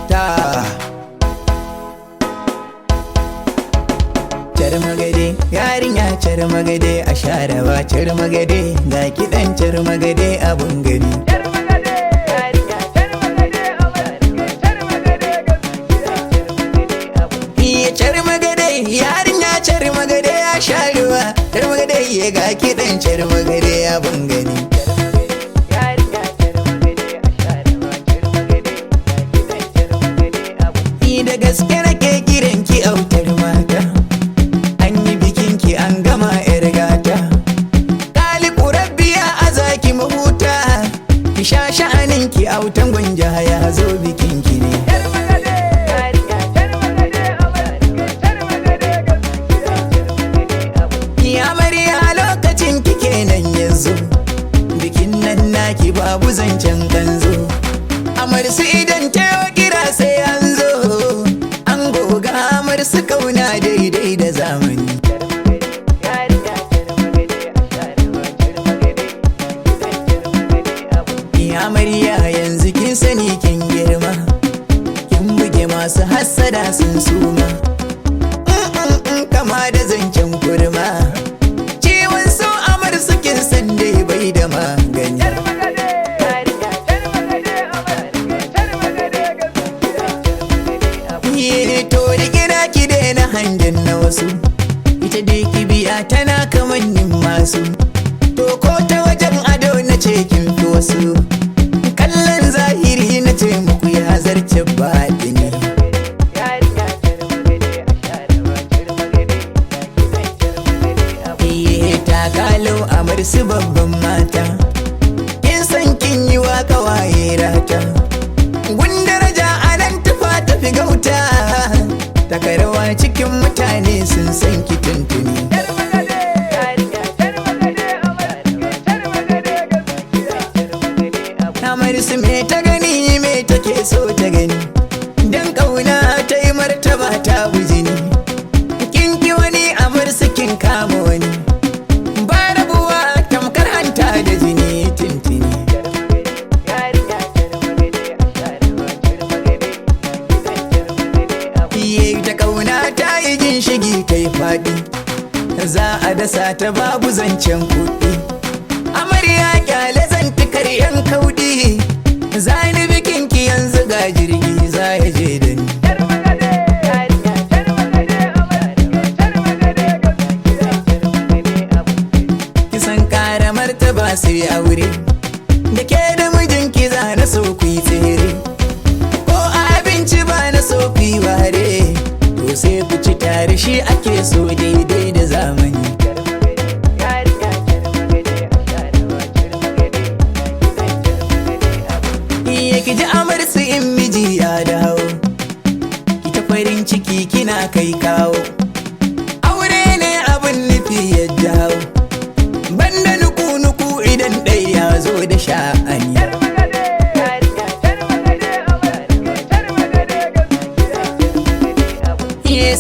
ta Charmagade, yarinya Charmagade, a sharawa Charmagade, ga kiɗan Charmagade abun gani. Charmagade, yarinya Charmagade, a sharawa Charmagade, ga kiɗan Charmagade abun gani. Da gaske nake kiranki autar mata, an yi bikinki an gama yar gata. Ɗaliku rabbiya a zaki mahuta, ki sha sha'aninki autan gwanja ya zo bikinki ne. Ya amarya lokacin ki kenan yanzu, bikin nan naki babu zancen kanzo. Amarsu idan ta kira sai an zo, an goga amarsu kauna daidai da zamani. Amarya yanzu kin sani kin girma, kin buge masu hassada sun suma. Kama da zancen kurma, ciwon so amarsu kin san dai bai da magani. To da gina ki daina hangen na wasu, ita dai kibiya tana kamannin masu. To ko ta wajen ado na ce kin fi wasu, kallon zahiri na ce muku ya zarce baɗini. Ta kalo amarsu babban mata, kin san kin yi wa kawaye rata. Gundaraja anan tufa tafi gauta, takarwa cikin mutane sun san ki tuntuni. Amarsu me ta gani me take so ta gani, dan kauna ta yi martaba ta bujini. Kin ki wani amarsu kin kama wani, ba rabuwa tamkar hanta da jini tuntuni. Ta kauna ta yi ginshigi ta yi faɗi, za a dasa ta babu zancen kuɗi. Amarya kyale zantikar yan kauɗi, zani bikinki yanzu ga jirgi za ya je da ni. Kisan kara martaba sai aure, da ke da mijinki za na so ku yi tsere. Ko abinci ba na so ku yi ware, to sai ku ci tare shi ake so daidai da zamani. Ki ji amarsu in miji ya dawo, ki ta farin ciki kina kai kawo. Aure ne abin nufi ya jawo, banda nuku-nuku idan ɗai ya zo da sha'ani.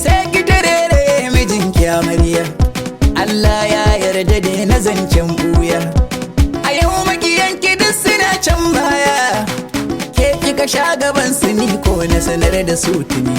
Sai ki tarere mijinki amarya, Allah ya yarda da na zancen buya. A yau makiyanki duk suna can baya, ke kika sha gaban su ni ko na sanar da su tuni.